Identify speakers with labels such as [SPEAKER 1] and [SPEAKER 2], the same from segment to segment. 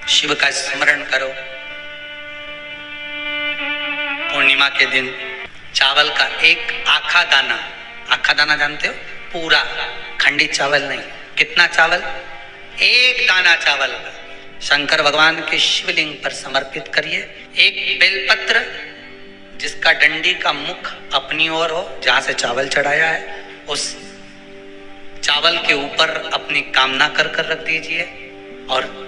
[SPEAKER 1] शिव का स्मरण करो। पूर्णिमा के दिन चावल का एक आखा दाना जानते हो, पूरा खंडित चावल नहीं, कितना चावल, एक दाना चावल का शंकर भगवान के शिवलिंग पर समर्पित करिए। एक बेलपत्र जिसका डंडी का मुख अपनी ओर हो, जहां से चावल चढ़ाया है, उस चावल के ऊपर अपनी कामना कर कर रख दीजिए और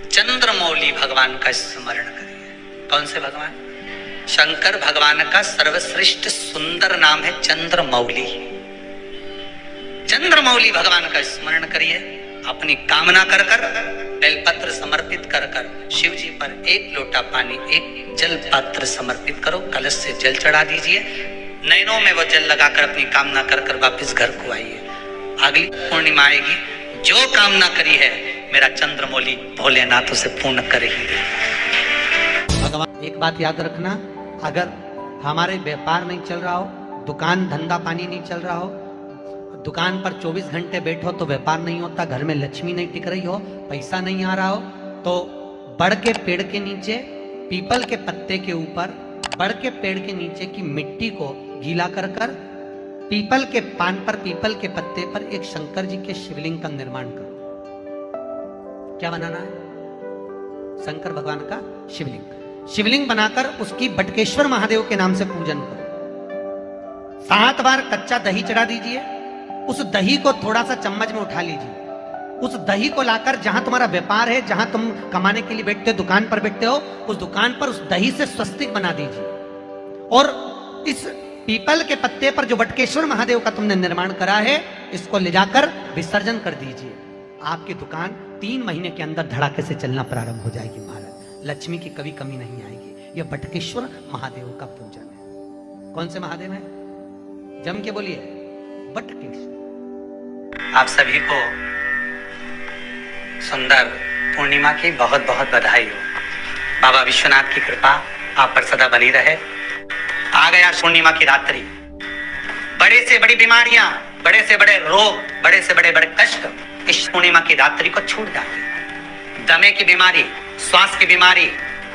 [SPEAKER 1] चंद्रमौली भगवान का स्मरण करिए। कौन से भगवान? शंकर भगवान का सर्वश्रेष्ठ सुंदर नाम है चंद्रमौली। चंद्रमौली भगवान का स्मरण करिए, अपनी कामना कर कर बेलपत्र समर्पित कर कर शिव जी पर एक लोटा पानी, एक जल पात्र समर्पित करो, कलश से जल चढ़ा दीजिए, नैनों में वो जल लगाकर अपनी कामना कर कर वापिस घर को आइए। अगली पूर्णिमा आएगी, जो कामना करी है मेरा चंद्रमौली भोलेनाथ उसे पूर्ण कर ही दे। भगवान एक बात याद रखना, अगर हमारे व्यापार नहीं चल रहा हो, दुकान धंधा पानी नहीं चल रहा हो, दुकान पर 24 घंटे बैठो तो व्यापार नहीं होता, घर में लक्ष्मी नहीं टिक रही हो, पैसा नहीं आ रहा हो, तो बड़ के पेड़ के नीचे, पीपल के पत्ते के ऊपर, बड़ के पेड़ के नीचे की मिट्टी को गीला कर कर पीपल के पान पर, पीपल के पत्ते पर एक शंकर जी के शिवलिंग का निर्माण करो। क्या बनाना है? शंकर भगवान का शिवलिंग। शिवलिंग बनाकर उसकी बटकेश्वर महादेव के नाम से पूजन करो। 7 बार कच्चा दही चढ़ा दीजिए। उस दही को थोड़ा सा चम्मच में उठा लीजिए। उस दही को लाकर जहां तुम्हारा व्यापार है, जहां तुम कमाने के लिए बैठते हो, दुकान पर बैठते हो, उस दुकान पर उस दही से स्वस्तिक बना दीजिए और इस पीपल के पत्ते पर जो बटकेश्वर महादेव का तुमने निर्माण करा है, इसको ले जाकर विसर्जन कर दीजिए। आपकी दुकान 3 महीने के अंदर धड़ाके से चलना प्रारंभ हो जाएगी महाराज। लक्ष्मी की कभी कमी नहीं आएगी। यह बटकेश्वर महादेव का पूजन है। कौन से महादेव है? जम के बोलिए, बटकेश्वर। आप सभी को सुंदर पूर्णिमा की बहुत बहुत बधाई हो। बाबा विश्वनाथ की कृपा आप पर सदा बनी रहे। आ गया पूर्णिमा की रात्रि। बड़े से बड़ी बीमारियां, बड़े से बड़े रोग, बड़े से बड़े बड़े कष्ट इस पूर्णिमा की रात्रि को छूट जाते हैं। दमे की बीमारी, श्वास की बीमारी,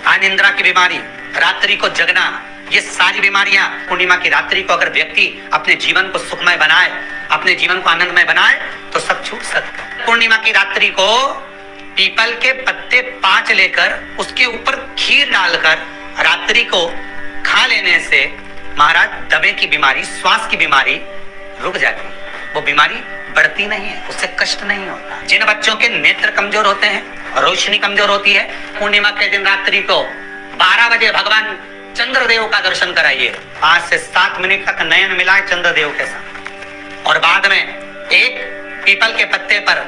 [SPEAKER 1] अनिद्रा की बीमारी, रात्रि को जगना, ये सारी बीमारियां पूर्णिमा की रात्रि को अगर व्यक्ति अपने जीवन को सुखमय बनाए, अपने जीवन को आनंदमय बनाए, तो सब छूट सकता है। पूर्णिमा की रात्रि को पीपल के पत्ते 5 लेकर उसके ऊपर खीर डालकर रात्रि को खा लेने से महाराज दमे की बीमारी, श्वास की बीमारी रुक जाती है। वो बीमारी बढ़ती नहीं है, उससे कष्ट नहीं होता। जिन बच्चों के नेत्र कमजोर होते हैं, रोशनी कमजोर होती है, पूर्णिमा के दिन रात्रि को 12 बजे भगवान चंद्रदेव का दर्शन कराइए। 5 से 7 मिनट तक नयन मिलाए चंद्रदेव के साथ और बाद में एक पीपल के पत्ते पर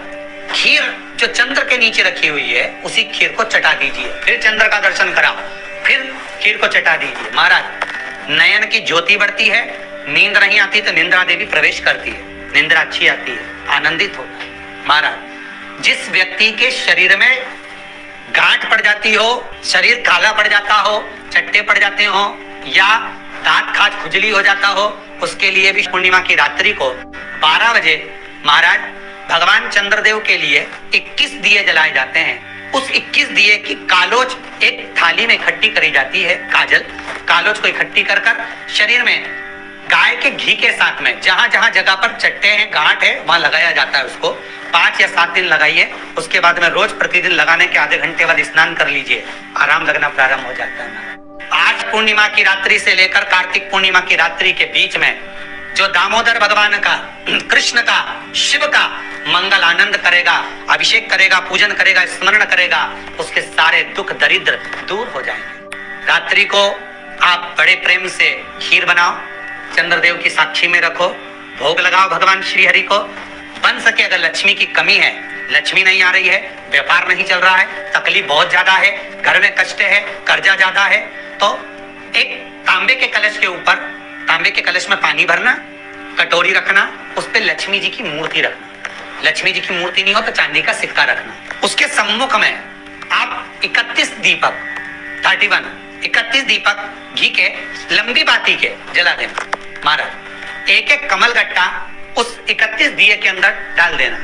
[SPEAKER 1] खीर जो चंद्र के नीचे रखी हुई है, उसी खीर को चटा दीजिए। फिर चंद्र का दर्शन कराओ, फिर खीर को चटा दीजिए। महाराज नयन की ज्योति बढ़ती है, नींद नहीं आती तो निंद्रा देवी प्रवेश करती है, निंद्रा अच्छी आती है, आनंदित होता है। महाराज जिस व्यक्ति के शरीर में गांठ पड़ जाती हो, शरीर काला पड़ जाता हो, चट्टे पड़ जाते हो या दांत खाज खुजली हो जाता हो, उसके लिए भी पूर्णिमा की रात्रि को 12 बजे महाराज भगवान चंद्रदेव के लिए 21 दिए जलाए जाते हैं। उस 21 दिए की कालोज एक थाली में इकट्ठी करी जाती है। कालोज को इकट्ठी कर कर शरीर में गाय के घी के साथ में जहां जहां जगह पर चट्टे हैं, गांठ है, वहां लगाया जाता है। उसको 5 या 7 दिन लगाइए। उसके बाद में रोज प्रतिदिन लगाने के आधे घंटे बाद स्नान कर लीजिए, आराम लगना प्रारंभ हो जाता है। आज पूर्णिमा की रात्रि से लेकर कार्तिक पूर्णिमा की रात्रि के बीच में जो दामोदर भगवान का, कृष्ण का, शिव का मंगल आनंद करेगा, अभिषेक करेगा, पूजन करेगा, स्मरण करेगा, उसके सारे दुख दरिद्र दूर हो जाएंगे। रात्रि को आप बड़े प्रेम से खीर बनाओ, चंद्रदेव की साक्षी में रखो, भोग लगाओ भगवान श्री हरि को। बन सके अगर लक्ष्मी की कमी है, लक्ष्मी नहीं आ रही है, व्यापार नहीं चल रहा है, तकलीफ बहुत ज्यादा है, घर में कष्ट है, कर्जा ज्यादा है, तो एक तांबे के कलश के ऊपर, तांबे के कलश में पानी भरना, कटोरी रखना, उस पे लक्ष्मी जी की मूर्ति रखना। लक्ष्मी जी की मूर्ति नहीं हो तो चांदी का सिक्का रखना। उसके सम्मुख में आप 31 दीपक घी के लंबी बाती के जला देना। महाराज एक एक कमल गट्टा उस 31 दिए के अंदर डाल देना।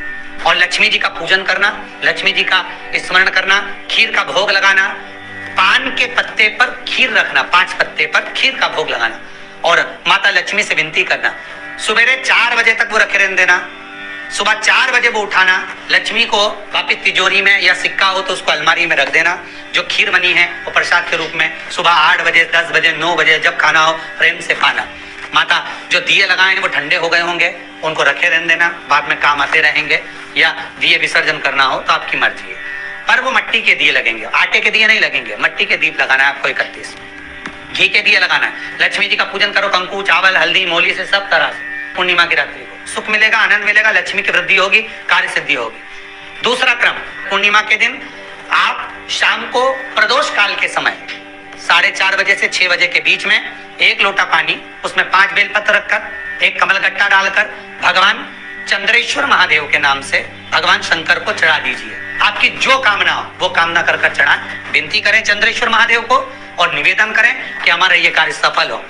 [SPEAKER 1] और लक्ष्मी जी का पूजन करना, लक्ष्मी जी का स्मरण करना, खीर का भोग लगाना, पान के पत्ते पर खीर रखना, 5 पत्ते पर खीर का भोग लगाना और माता लक्ष्मी से विनती करना। सुबह 4 बजे तक वो रखे रहने देना, सुबह 4 बजे वो उठाना, लक्ष्मी को वापिस तिजोरी में या सिक्का हो तो उसको अलमारी में रख देना। जो खीर बनी है वो प्रसाद के रूप में सुबह 8 बजे, 10 बजे, 9 बजे जब खाना हो प्रेम से खाना। माता जो दिए लगाए हैं वो ठंडे हो गए होंगे, उनको रखे रहने देना, बाद में काम आते रहेंगे, या दिए विसर्जन करना हो तो आपकी मर्जी है। पर वो मिट्टी के दिए लगेंगे, आटे के दिए नहीं लगेंगे, मिट्टी के दीप लगाना है आपको 31। घी के दिए लगाना है। लक्ष्मी जी का पूजन करो, कंकु, चावल, हल्दी, मोली से सब तरह से। पूर्णिमा की रात्रि को सुख मिलेगा, आनंद मिलेगा, लक्ष्मी की वृद्धि होगी, कार्य सिद्धि होगी। दूसरा क्रम, पूर्णिमा के दिन आप शाम को प्रदोष काल के समय 4:30 बजे से 6 बजे के बीच में 1 लोटा पानी, उसमें 5 बेलपत्र रखकर, 1 कमलगट्टा डालकर भगवान चंद्रेश्वर महादेव के नाम से भगवान शंकर को चढ़ा दीजिए। आपकी जो कामना हो वो कामना कर कर चढ़ाएं। विनती करें चंद्रेश्वर महादेव को और निवेदन करें कि हमारा ये कार्य सफल हो।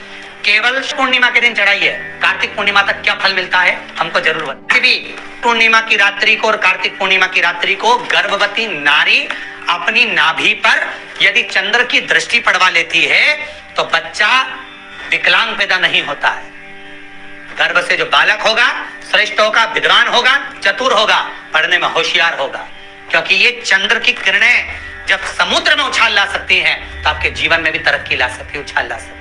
[SPEAKER 1] केवल पूर्णिमा के दिन चढ़ाइए, कार्तिक पूर्णिमा तक क्या फल मिलता है हमको जरूर बताइए। पूर्णिमा की रात्रि को और कार्तिक पूर्णिमा की रात्रि को गर्भवती नारी अपनी नाभि पर यदि चंद्र की दृष्टि पड़वा लेती है तो बच्चा विकलांग पैदा नहीं होता है। गर्भ से जो बालक होगा श्रेष्ठ होगा, विद्वान होगा, चतुर होगा, पढ़ने में होशियार होगा, क्योंकि ये चंद्र की किरणें जब समुद्र में उछाल ला सकती हैं तो आपके जीवन में भी तरक्की ला सकती है, उछाल ला सकती है।